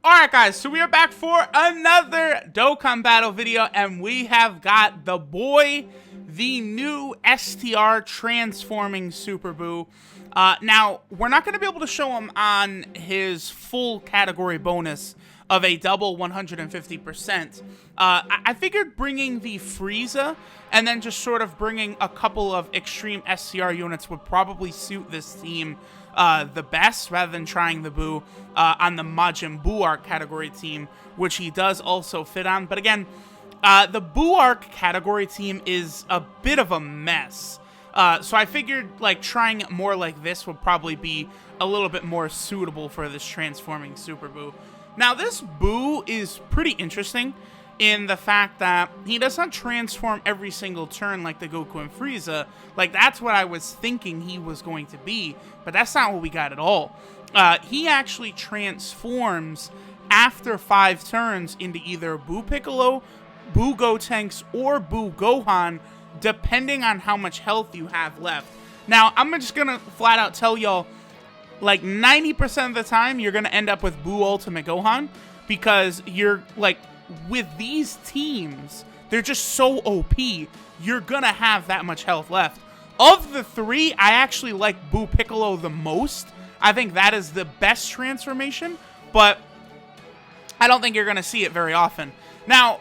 Alright guys, so we are back for another Dokkan battle video, and we have got the boy, the new STR transforming Super BUU. Now, we're not going to be able to show him on his full category bonus of a double 150%. I figured bringing the Frieza and then just sort of bringing a couple of extreme STR units would probably suit this team the best, rather than trying the BUU on the Majin Buu arc category team, which he does also fit on. But again, the BUU arc category team is a bit of a mess. So I figured like trying it more like this would probably be a little bit more suitable for this transforming Super BUU. Now this BUU is pretty interesting in the fact that he does not transform every single turn like the Goku and Frieza. Like, that's what I was thinking he was going to be, but that's not what we got at all. He actually transforms after 5 turns into either BUU Piccolo, BUU Gotenks, or BUU Gohan, depending on how much health you have left. Now, I'm just gonna flat out tell y'all, like 90% of the time, you're gonna end up with BUU Ultimate Gohan, because you're like, with these teams, they're just so OP, you're gonna have that much health left. Of the 3, I actually like BUU Piccolo the most. I think that is the best transformation, but I don't think you're gonna see it very often. Now,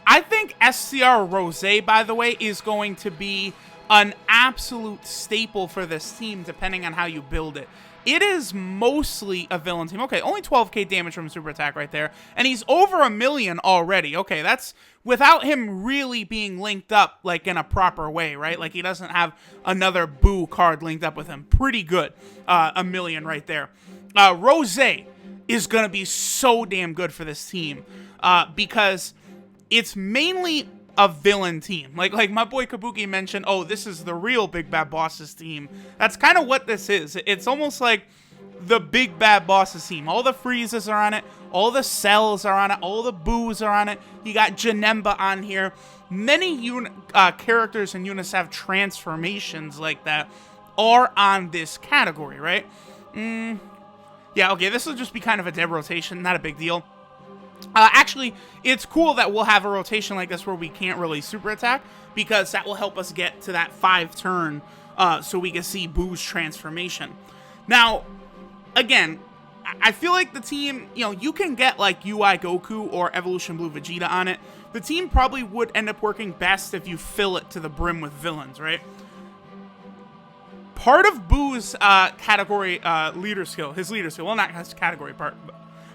I think STR Rose, by the way, is going to be an absolute staple for this team, depending on how you build it. It is mostly a villain team. Okay, only 12k damage from super attack right there. And he's over 1 million already. Okay, that's without him really being linked up, like, in a proper way, right? Like, he doesn't have another BUU card linked up with him. Pretty good. 1 million right there. Rose is going to be so damn good for this team. Because it's mainly a villain team. Like my boy Kabuki mentioned, oh, this is the real Big Bad Bosses team. That's kind of what this is. It's almost like the Big Bad Bosses team. All the Friezas are on it. All the Cells are on it. All the Boos are on it. You got Janemba on here. Many characters and units have transformations like that are on this category, right? Yeah, okay, this will just be kind of a dead rotation. Not a big deal. Actually, it's cool that we'll have a rotation like this where we can't really super attack, because that will help us get to that 5 turn so we can see BUU's transformation. Now, again, I feel like the team, you know, you can get like UI Goku or Evolution Blue Vegeta on it. The team probably would end up working best if you fill it to the brim with villains, right? Part of BUU's category leader skill, his leader skill, well, not his category part,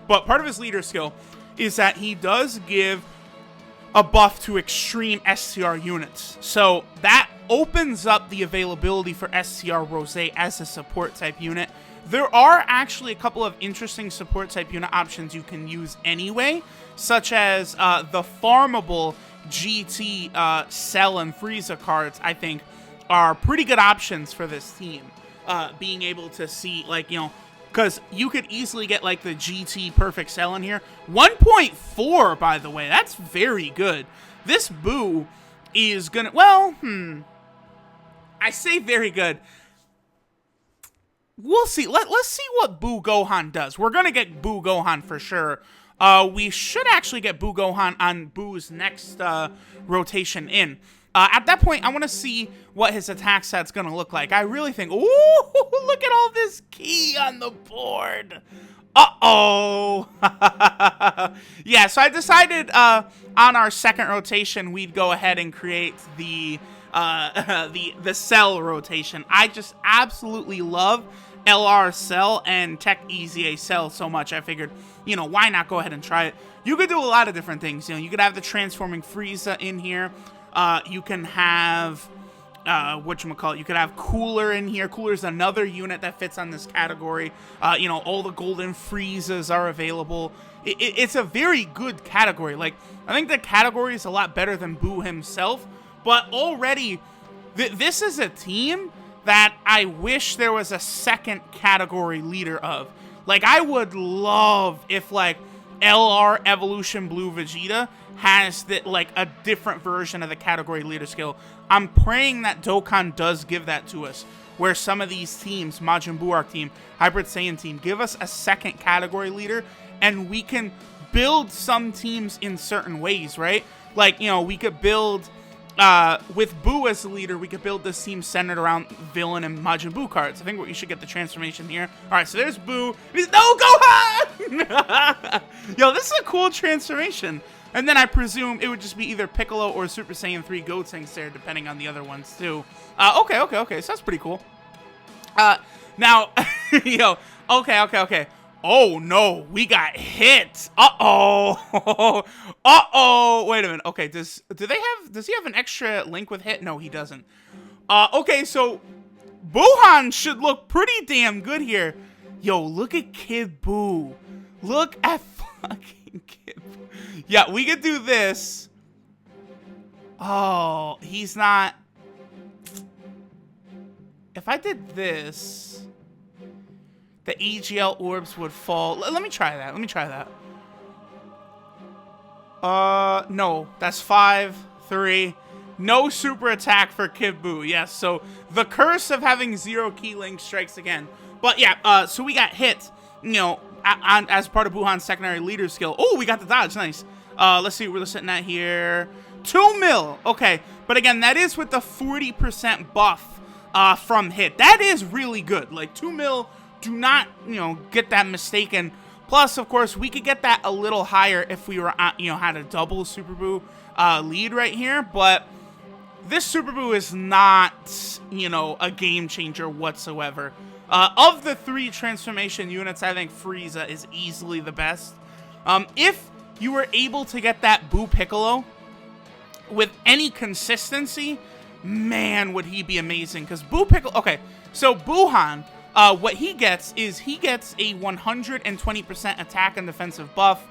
but part of his leader skill is that he does give a buff to extreme STR units. So that opens up the availability for STR Rose as a support type unit. There are actually a couple of interesting support type unit options you can use anyway, such as the farmable GT Cell and Frieza cards, I think, are pretty good options for this team. Being able to see, like, you know, because you could easily get, like, the GT Perfect Cell in here. 1.4, by the way. That's very good. This BUU is gonna... Well, I say very good. We'll see. Let's see what BUU Gohan does. We're gonna get BUU Gohan for sure. We should actually get BUU Gohan on BUU's next rotation in. At that point, I want to see what his attack set's going to look like. I really think, ooh, look at all this key on the board. Uh-oh. Yeah, so I decided on our second rotation, we'd go ahead and create the Cell rotation. I just absolutely love LR Cell and Tech EZA Cell so much. I figured, you know, why not go ahead and try it? You could do a lot of different things. You know, you could have the transforming Frieza in here. You can have, whatchamacallit, you could have Cooler in here. Cooler's another unit that fits on this category. You know, all the golden Friezas are available. It's a very good category. Like, I think the category is a lot better than BUU himself, but already, this is a team that I wish there was a second category leader of. Like, I would love if, like, LR Evolution Blue Vegeta has like a different version of the category leader skill. I'm praying that Dokkan does give that to us, where some of these teams, Majin Buu arc team, Hybrid Saiyan team, give us a second category leader and we can build some teams in certain ways, right? Like, you know, we could build, with BUU as the leader, we could build this team centered around Villain and Majin Buu cards. I think we should get the transformation here. All right, so there's BUU. No, Gohan! Yo, this is a cool transformation. And then I presume it would just be either Piccolo or Super Saiyan 3 Gotenks there, depending on the other ones, too. Okay, so that's pretty cool. Now, yo, okay. Oh, no, we got hit. Uh-oh. Uh-oh. Wait a minute. Okay, does he have an extra link with hit? No, he doesn't. Okay, so Buuhan should look pretty damn good here. Yo, look at Kid Buu. Look at fucking Kid Buu. Yeah, we could do this. Oh, he's not. If I did this, the AGL orbs would fall. Let me try that. No, that's 5, 3. No super attack for Kid Buu. Yes, so the curse of having 0 key link strikes again. But yeah, so we got hit, you know, as part of Buuhan's secondary leader skill. Oh, we got the dodge. Nice. Let's see what we're sitting at here. 2 mil. Okay, but again, that is with the 40% buff from hit. That is really good. Like 2 mil. Do not, you know, get that mistaken. Plus, of course, we could get that a little higher if we were, you know, had a double Super Buu lead right here. But this Super Buu is not, you know, a game changer whatsoever. Of the 3 transformation units, I think Frieza is easily the best. If you were able to get that Buu Piccolo with any consistency, man, would he be amazing. Because Buu Piccolo, okay, so Buuhan, what he gets is he gets a 120% attack and defensive buff.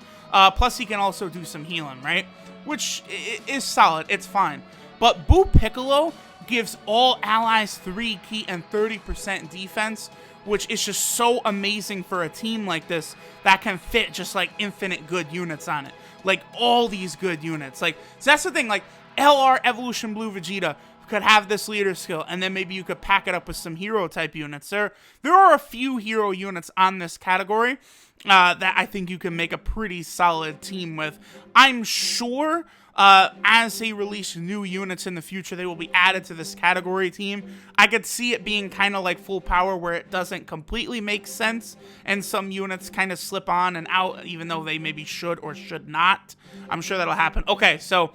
Plus, he can also do some healing, right? Which is solid. It's fine. But Buu Piccolo gives all allies 3 key and 30% defense, which is just so amazing for a team like this that can fit just like infinite good units on it. Like all these good units. Like, so that's the thing. Like LR Evolution Blue Vegeta could have this leader skill, and then maybe you could pack it up with some hero type units. There are a few hero units on this category that I think you can make a pretty solid team with. I'm sure as they release new units in the future, they will be added to this category team. I could see it being kind of like full power where it doesn't completely make sense and some units kind of slip on and out even though they maybe should or should not. I'm sure that'll happen. Okay, so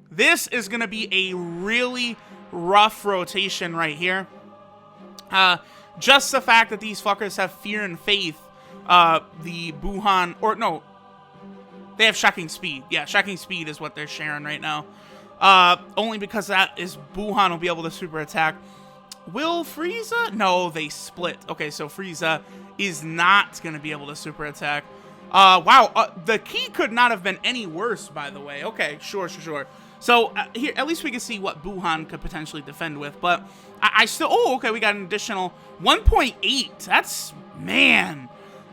this is going to be a really rough rotation right here. Just the fact that these fuckers have Fear and Faith, the Buuhan, or no, they have Shocking Speed. Yeah, Shocking Speed is what they're sharing right now. Only because that is Buuhan will be able to super attack. Will Frieza? No, they split. Okay, so Frieza is not going to be able to super attack. Wow, the key could not have been any worse, by the way. Okay, sure. So, here, at least we can see what Buuhan could potentially defend with, but I still, oh, okay, we got an additional 1.8, that's, man,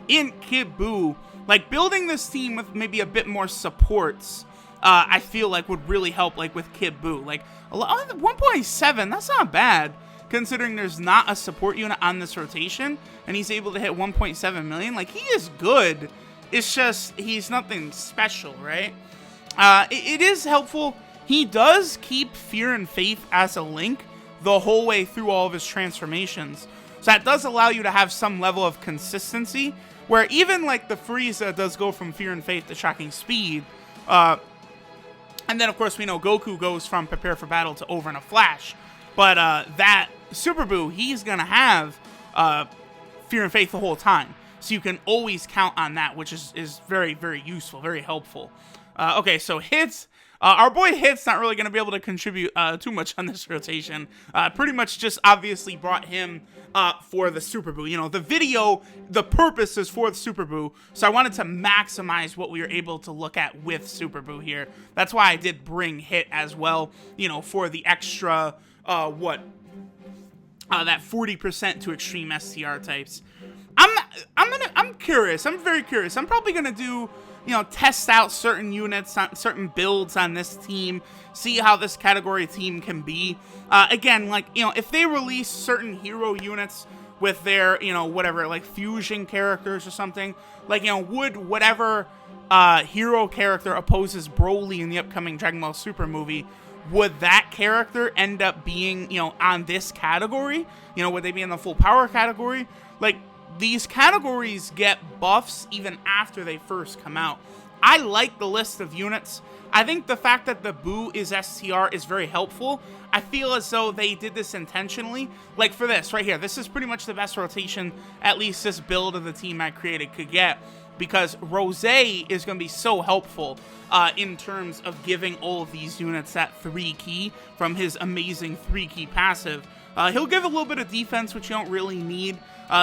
in Kid Buu, like, building this team with maybe a bit more supports, I feel like would really help, like, with Kid Buu, like, 1.7, that's not bad, considering there's not a support unit on this rotation, and he's able to hit 1.7 million, like, he is good, it's just, he's nothing special, right? It is helpful. He does keep Fear and Faith as a link the whole way through all of his transformations. So that does allow you to have some level of consistency, where even like the Frieza does go from Fear and Faith to Shocking Speed. And then, of course, we know Goku goes from Prepare for Battle to Over in a Flash. But that Super Buu, he's going to have Fear and Faith the whole time. So you can always count on that, which is very, very useful, very helpful. Okay, so hits. Our boy Hit's not really going to be able to contribute too much on this rotation. Pretty much just obviously brought him for the Super Buu. You know, the video, the purpose is for the Super Buu, so I wanted to maximize what we were able to look at with Super Buu here. That's why I did bring Hit as well, you know, for the extra, that 40% to extreme STR types. I'm curious. I'm very curious. I'm probably going to do, you know, test out certain units, certain builds on this team, see how this category team can be. Again, like, you know, if they release certain hero units with their, you know, whatever, like fusion characters or something. Like, you know, would whatever hero character opposes Broly in the upcoming Dragon Ball Super movie, would that character end up being, you know, on this category? You know, would they be in the full power category? Like, these categories get buffs even after they first come out. I like the list of units. I think the fact that the BUU is STR is very helpful. I feel as though they did this intentionally. Like for this right here, this is pretty much the best rotation at least this build of the team I created could get, because Rose is going to be so helpful in terms of giving all of these units that 3 key from his amazing 3 key passive. He'll give a little bit of defense, which you don't really need.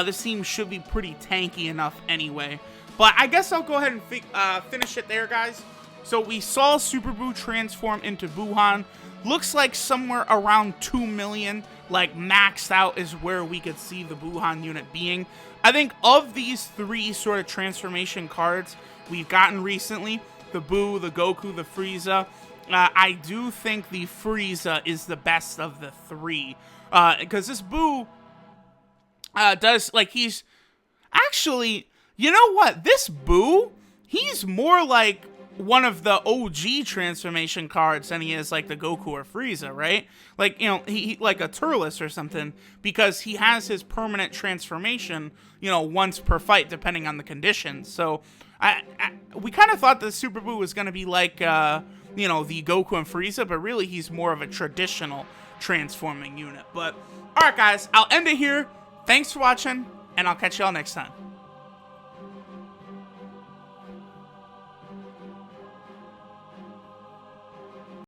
This team should be pretty tanky enough anyway. But I guess I'll go ahead and finish it there, guys. So we saw Super BUU transform into Buuhan. Looks like somewhere around 2 million, like maxed out, is where we could see the Buuhan unit being. I think of these 3 sort of transformation cards we've gotten recently, the BUU, the Goku, the Frieza, I do think the Frieza is the best of the 3. Because this BUU does, like, he's... Actually, you know what? This BUU, he's more like one of the OG transformation cards than he is like the Goku or Frieza, right? Like, you know, he like a Turles or something, because he has his permanent transformation, you know, once per fight, depending on the conditions. So, we kind of thought the Super BUU was going to be like, you know, the Goku and Frieza, but really he's more of a traditional transforming unit. But, alright guys, I'll end it here. Thanks for watching, and I'll catch y'all next time.